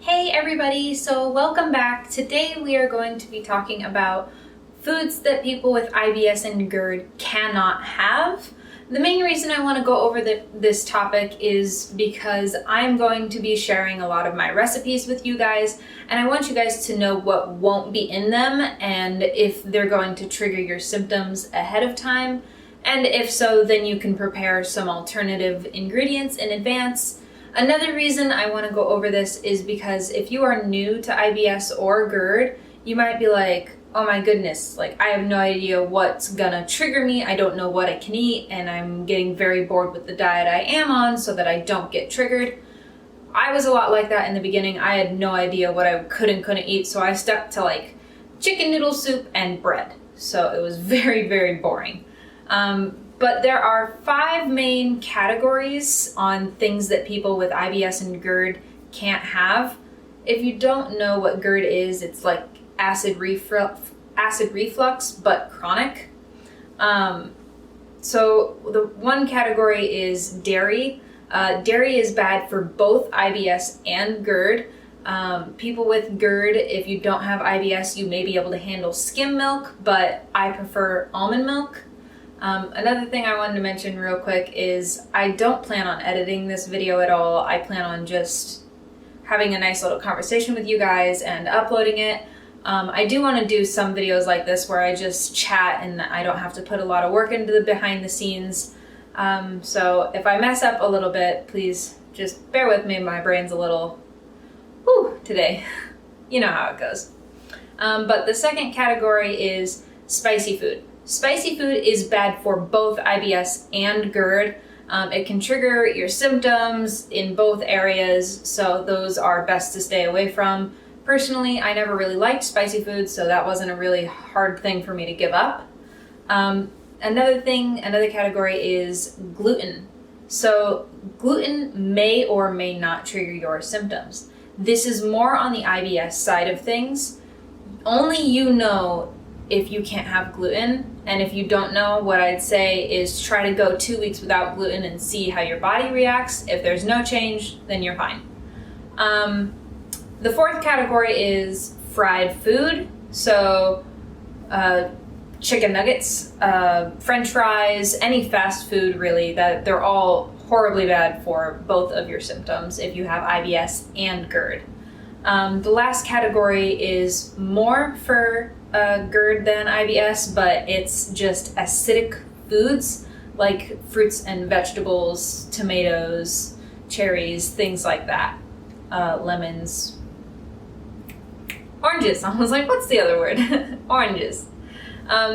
Hey everybody, so welcome back. Today we are going to be talking about foods that people with IBS and GERD cannot have. The main reason I want to go over this topic is because I'm going to be sharing a lot of my recipes with you guys, and I want you guys to know what won't be in them and if they're going to trigger your symptoms ahead of time. And if so, then you can prepare some alternative ingredients in advance. Another reason I want to go over this is because if you are new to IBS or GERD, you might be like, oh my goodness, like I have no idea what's gonna trigger me, I don't know what I can eat, and I'm getting very bored with the diet I am on so that I don't get triggered. I was a lot like that in the beginning. I had no idea what I could and couldn't eat, so I stuck to like chicken noodle soup and bread. So it was very, very boring. But there are 5 main categories on things that people with IBS and GERD can't have. If you don't know what GERD is, it's like acid reflux, but chronic. So the one category is dairy. Dairy is bad for both IBS and GERD. People with GERD, if you don't have IBS, you may be able to handle skim milk, but I prefer almond milk. Another thing I wanted to mention real quick is I don't plan on editing this video at all. I plan on just having a nice little conversation with you guys and uploading it. I do want to do some videos like this where I just chat and I don't have to put a lot of work into the behind the scenes. So if I mess up a little bit, please just bear with me. My brain's a little whew today. You know how it goes. But the second category is spicy food. Spicy food is bad for both IBS and GERD. It can trigger your symptoms in both areas, so those are best to stay away from. Personally, I never really liked spicy food, so that wasn't a really hard thing for me to give up. Another category is gluten. So gluten may or may not trigger your symptoms. This is more on the IBS side of things. Only you know if you can't have gluten, and if you don't know, what I'd say is try to go 2 weeks without gluten and see how your body reacts. If there's no change, then you're fine. The fourth category is fried food. So chicken nuggets, French fries, any fast food really, that they're all horribly bad for both of your symptoms if you have IBS and GERD. The last category is more for GERD than IBS, but it's just acidic foods like fruits and vegetables, tomatoes, cherries, things like that. Lemons, oranges. I was like, what's the other word? Oranges.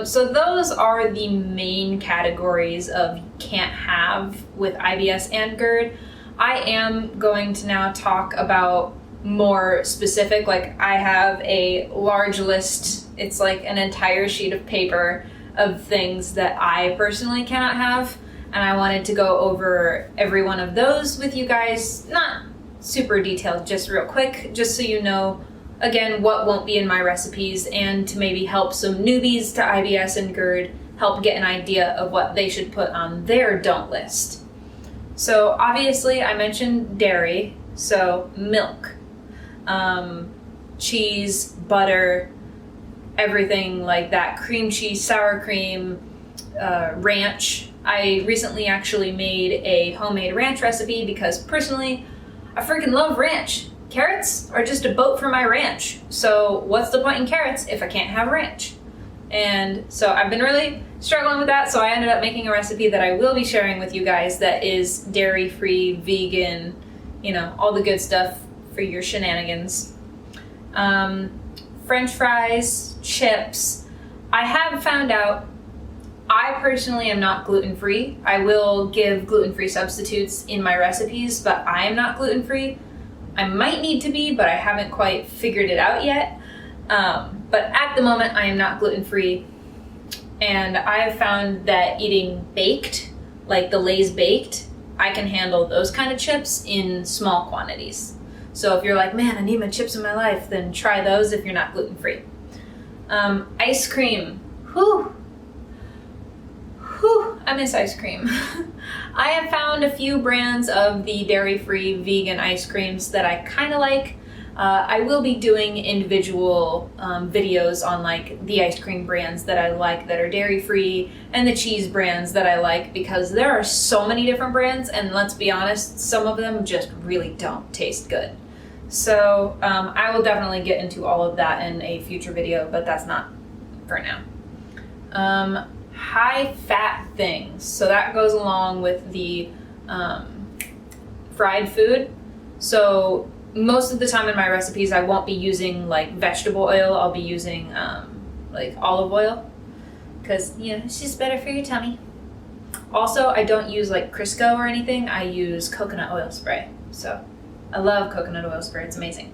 So those are the main categories of can't have with IBS and GERD. I am going to now talk about more specific, like I have a large list. It's like an entire sheet of paper of things that I personally cannot have, and I wanted to go over every one of those with you guys. Not super detailed, just real quick, just so you know again what won't be in my recipes, and to maybe help some newbies to IBS and GERD help get an idea of what they should put on their don't list. So obviously I mentioned dairy, so milk, cheese, butter, everything like that, cream cheese, sour cream, ranch. I recently actually made a homemade ranch recipe because personally I freaking love ranch. Carrots are just a boat for my ranch. So what's the point in carrots if I can't have ranch? And so I've been really struggling with that, so I ended up making a recipe that I will be sharing with you guys that is dairy-free, vegan, you know, all the good stuff for your shenanigans. French fries, chips. I have found out I personally am not gluten-free. I will give gluten-free substitutes in my recipes, but I am not gluten-free. I might need to be, but I haven't quite figured it out yet. But at the moment, I am not gluten-free. And I have found that eating baked, like the Lay's baked, I can handle those kind of chips in small quantities. So if you're like, man, I need my chips in my life, then try those if you're not gluten-free. Ice cream. Whew, I miss ice cream. I have found a few brands of the dairy-free vegan ice creams that I kind of like. I will be doing individual videos on like the ice cream brands that I like that are dairy free and the cheese brands that I like, because there are so many different brands, and let's be honest, some of them just really don't taste good. So I will definitely get into all of that in a future video, but that's not for now. High fat things. So that goes along with the fried food. So most of the time in my recipes, I won't be using like vegetable oil. I'll be using like olive oil, because it's just better for your tummy. Also, I don't use like Crisco or anything. I use coconut oil spray. So I love coconut oil spray. It's amazing.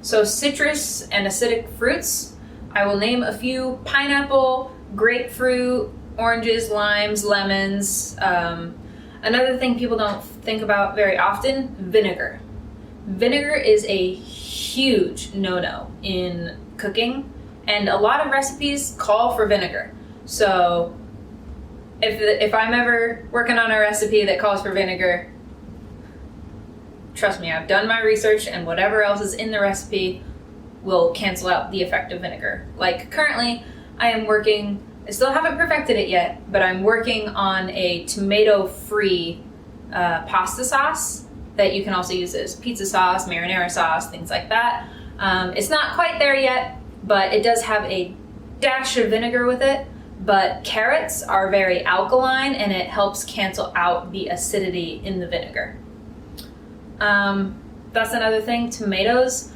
So citrus and acidic fruits. I will name a few: pineapple, grapefruit, oranges, limes, lemons. Another thing people don't think about very often, vinegar. Vinegar is a huge no-no in cooking, and a lot of recipes call for vinegar. So if I'm ever working on a recipe that calls for vinegar, trust me, I've done my research, and whatever else is in the recipe will cancel out the effect of vinegar. Like currently, I still haven't perfected it yet, but I'm working on a tomato-free pasta sauce that you can also use as pizza sauce, marinara sauce, things like that. It's not quite there yet, but it does have a dash of vinegar with it. But carrots are very alkaline, and it helps cancel out the acidity in the vinegar. That's another thing. Tomatoes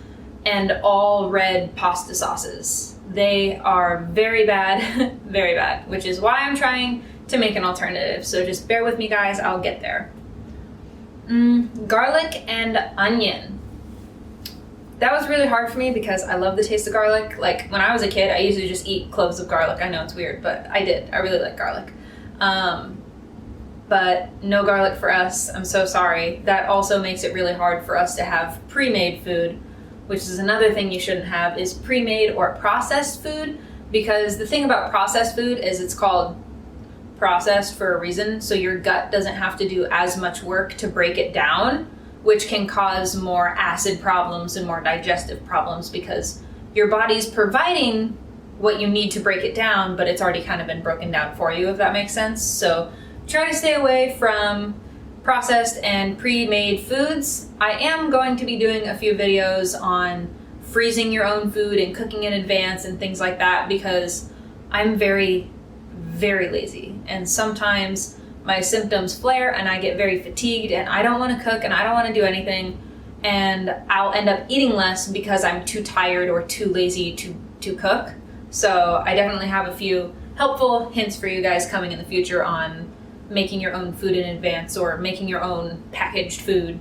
and all red pasta sauces. They are very bad, very bad, which is why I'm trying to make an alternative. So just bear with me, guys, I'll get there. Garlic and onion. That was really hard for me because I love the taste of garlic. Like when I was a kid, I used to just eat cloves of garlic. I know it's weird, but I did. I really like garlic. But no garlic for us. I'm so sorry. That also makes it really hard for us to have pre-made food, which is another thing you shouldn't have, is pre-made or processed food, because the thing about processed food is it's called processed for a reason, so your gut doesn't have to do as much work to break it down, which can cause more acid problems and more digestive problems because your body's providing what you need to break it down, but it's already kind of been broken down for you, if that makes sense. So try to stay away from processed and pre-made foods. I am going to be doing a few videos on freezing your own food and cooking in advance and things like that, because I'm very, very lazy, and sometimes my symptoms flare and I get very fatigued and I don't want to cook and I don't want to do anything, and I'll end up eating less because I'm too tired or too lazy to cook. So I definitely have a few helpful hints for you guys coming in the future on making your own food in advance or making your own packaged food.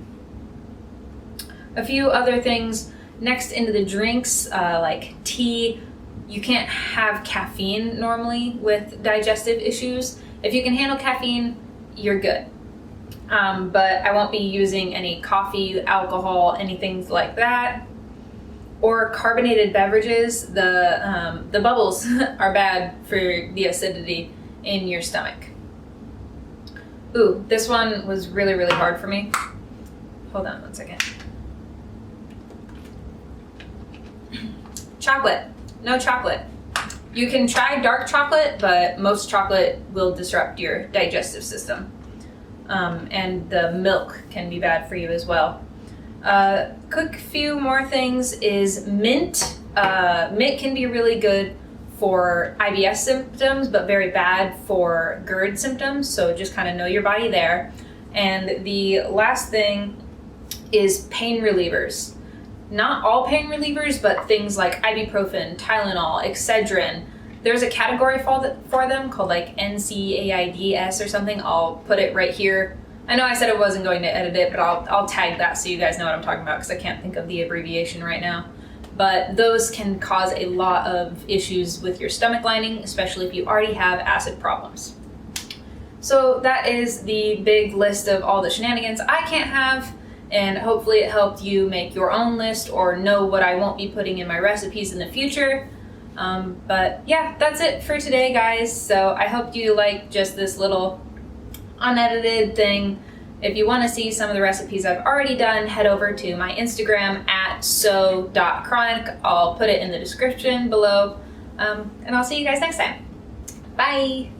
A few other things next into the drinks, like tea. You can't have caffeine normally with digestive issues. If you can handle caffeine, you're good. But I won't be using any coffee, alcohol, anything like that. Or carbonated beverages. The bubbles are bad for the acidity in your stomach. Ooh, this one was really, really hard for me. Hold on one second. Chocolate. No chocolate. You can try dark chocolate, but most chocolate will disrupt your digestive system. And the milk can be bad for you as well. Quick few more things is mint. Mint can be really good for IBS symptoms, but very bad for GERD symptoms. So just kind of know your body there. And the last thing is pain relievers. Not all pain relievers, but things like ibuprofen, Tylenol, Excedrin. There's a category for them called like NSAIDs or something. I'll put it right here. I know I said I wasn't going to edit it, but I'll tag that so you guys know what I'm talking about, because I can't think of the abbreviation right now. But those can cause a lot of issues with your stomach lining, especially if you already have acid problems. So that is the big list of all the shenanigans I can't have, and hopefully it helped you make your own list or know what I won't be putting in my recipes in the future. But yeah, that's it for today, guys. So I hope you like just this little unedited thing If you want to see some of the recipes I've already done, head over to my Instagram at so.chronic. I'll put it in the description below. And I'll see you guys next time. Bye!